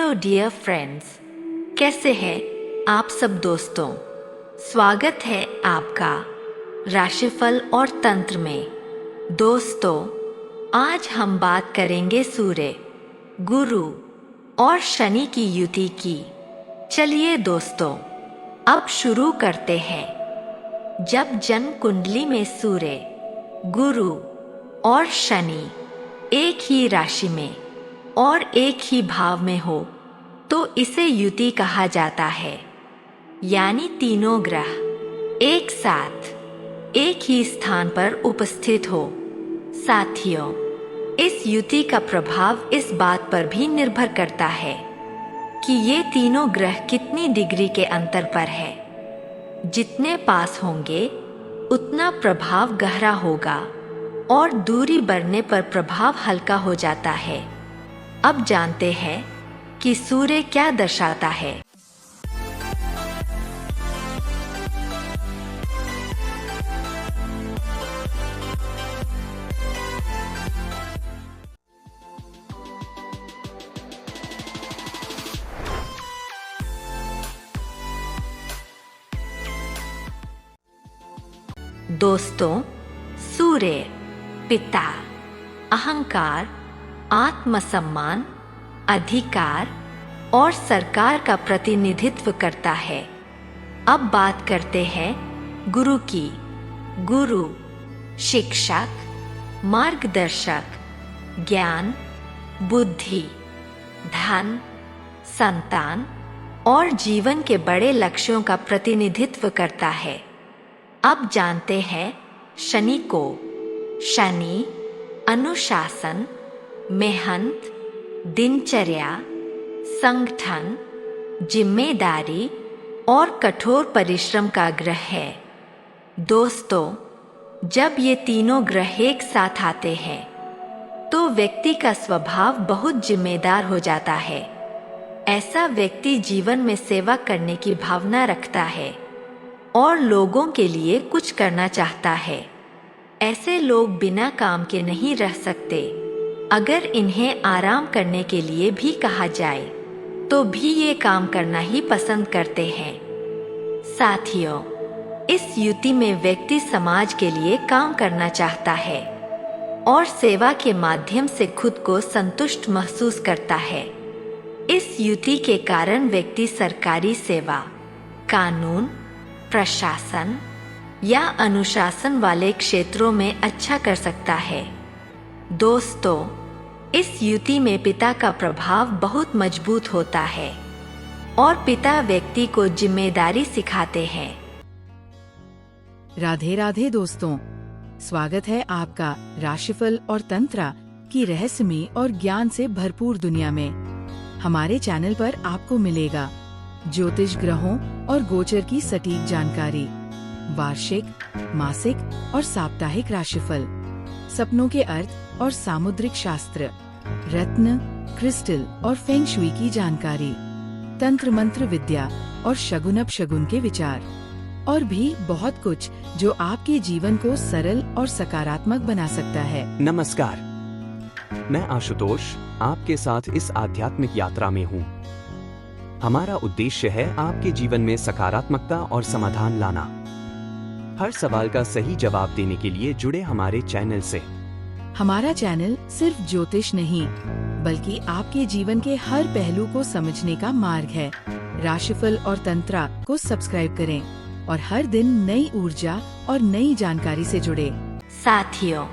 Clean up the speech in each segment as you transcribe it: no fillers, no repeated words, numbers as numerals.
Hello dear friends, कैसे हैं आप सब दोस्तों। स्वागत है आपका राशिफल और तंत्र में। दोस्तों, आज हम बात करेंगे सूर्य, गुरु और शनि की युति की। चलिए दोस्तों, अब शुरू करते हैं। जब जन्म कुंडली में सूर्य, गुरु और शनि एक ही राशि में और एक ही भाव में हो तो इसे युति कहा जाता है। यानी तीनों ग्रह एक साथ एक ही स्थान पर उपस्थित हो। साथियों, इस युति का प्रभाव इस बात पर भी निर्भर करता है कि ये तीनों ग्रह कितनी डिग्री के अंतर पर है। जितने पास होंगे उतना प्रभाव गहरा होगा और दूरी बढ़ने पर प्रभाव हल्का हो जाता है। अब जानते हैं कि सूर्य क्या दर्शाता है। दोस्तों, सूर्य पिता, अहंकार, आत्मसम्मान, अधिकार और सरकार का प्रतिनिधित्व करता है। अब बात करते हैं गुरु की। गुरु शिक्षक, मार्गदर्शक, ज्ञान, बुद्धि, धन, संतान और जीवन के बड़े लक्ष्यों का प्रतिनिधित्व करता है। अब जानते हैं शनि को। शनि अनुशासन, मेहनत, दिनचर्या, संगठन, जिम्मेदारी और कठोर परिश्रम का ग्रह है। दोस्तों, जब ये तीनों ग्रह एक साथ आते हैं तो व्यक्ति का स्वभाव बहुत जिम्मेदार हो जाता है। ऐसा व्यक्ति जीवन में सेवा करने की भावना रखता है और लोगों के लिए कुछ करना चाहता है। ऐसे लोग बिना काम के नहीं रह सकते। अगर इन्हें आराम करने के लिए भी कहा जाए तो भी ये काम करना ही पसंद करते हैं। साथियों, इस युति में व्यक्ति समाज के लिए काम करना चाहता है और सेवा के माध्यम से खुद को संतुष्ट महसूस करता है। इस युति के कारण व्यक्ति सरकारी सेवा, कानून, प्रशासन या अनुशासन वाले क्षेत्रों में अच्छा कर सकता है। दोस्तों, इस युति में पिता का प्रभाव बहुत मजबूत होता है और पिता व्यक्ति को जिम्मेदारी सिखाते हैं। राधे राधे दोस्तों, स्वागत है आपका राशिफल और तंत्र की रहस्यमय और ज्ञान से भरपूर दुनिया में। हमारे चैनल पर आपको मिलेगा ज्योतिष, ग्रहों और गोचर की सटीक जानकारी, वार्षिक, मासिक और साप्ताहिक राशिफल, सपनों के अर्थ और सामुद्रिक शास्त्र, रत्न, क्रिस्टल और फेंग शुई की जानकारी, तंत्र मंत्र विद्या और शगुन अपशगुन के विचार और भी बहुत कुछ जो आपके जीवन को सरल और सकारात्मक बना सकता है। नमस्कार, मैं आशुतोष आपके साथ इस आध्यात्मिक यात्रा में हूँ। हमारा उद्देश्य है आपके जीवन में सकारात्मकता और समाधान लाना। हर सवाल का सही जवाब देने के लिए जुड़े हमारे चैनल से। हमारा चैनल सिर्फ ज्योतिष नहीं बल्कि आपके जीवन के हर पहलू को समझने का मार्ग है। राशिफल और तंत्र को सब्सक्राइब करें और हर दिन नई ऊर्जा और नई जानकारी से जुड़े। साथियों,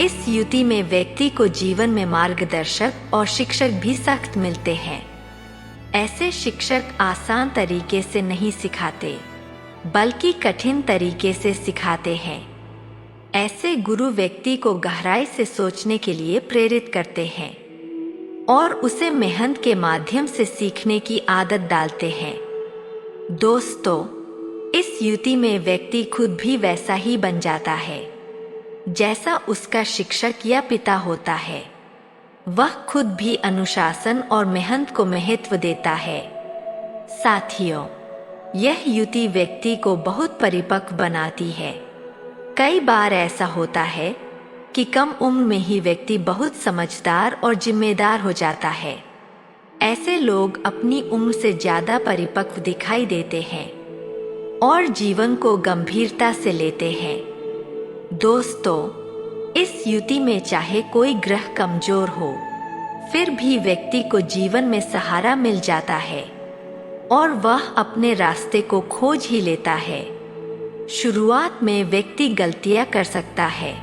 इस युति में व्यक्ति को जीवन में मार्गदर्शक और शिक्षक भी सख्त मिलते हैं। ऐसे शिक्षक आसान तरीके से नहीं सिखाते बल्कि कठिन तरीके से सिखाते हैं। ऐसे गुरु व्यक्ति को गहराई से सोचने के लिए प्रेरित करते हैं और उसे मेहनत के माध्यम से सीखने की आदत डालते हैं। दोस्तों, इस युति में व्यक्ति खुद भी वैसा ही बन जाता है जैसा उसका शिक्षक या पिता होता है। वह खुद भी अनुशासन और मेहनत को महत्व देता है। साथियों, यह युति व्यक्ति को बहुत परिपक्व बनाती है। कई बार ऐसा होता है कि कम उम्र में ही व्यक्ति बहुत समझदार और जिम्मेदार हो जाता है। ऐसे लोग अपनी उम्र से ज्यादा परिपक्व दिखाई देते हैं और जीवन को गंभीरता से लेते हैं। दोस्तों, इस युति में चाहे कोई ग्रह कमजोर हो, फिर भी व्यक्ति को जीवन में सहारा मिल जाता है और वह अपने रास्ते को खोज ही लेता है। शुरुआत में व्यक्ति गलतियां कर सकता है,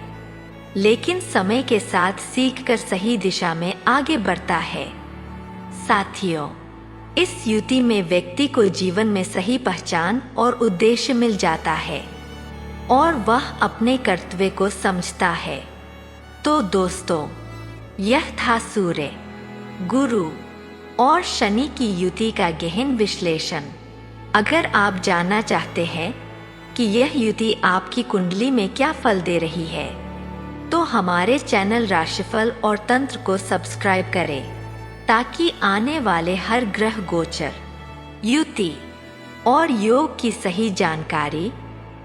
लेकिन समय के साथ सीखकर सही दिशा में आगे बढ़ता है। साथियों, इस युति में व्यक्ति को जीवन में सही पहचान और उद्देश्य मिल जाता है और वह अपने कर्तव्य को समझता है। तो दोस्तों, यह था सूर्य, गुरु और शनि की युति का गहन विश्लेषण। अगर आप जानना चाहते हैं कि यह युति आपकी कुंडली में क्या फल दे रही है, तो हमारे चैनल राशिफल और तंत्र को सब्सक्राइब करें, ताकि आने वाले हर ग्रह गोचर, युति और योग की सही जानकारी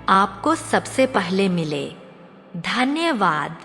आपको सबसे पहले मिले। धन्यवाद।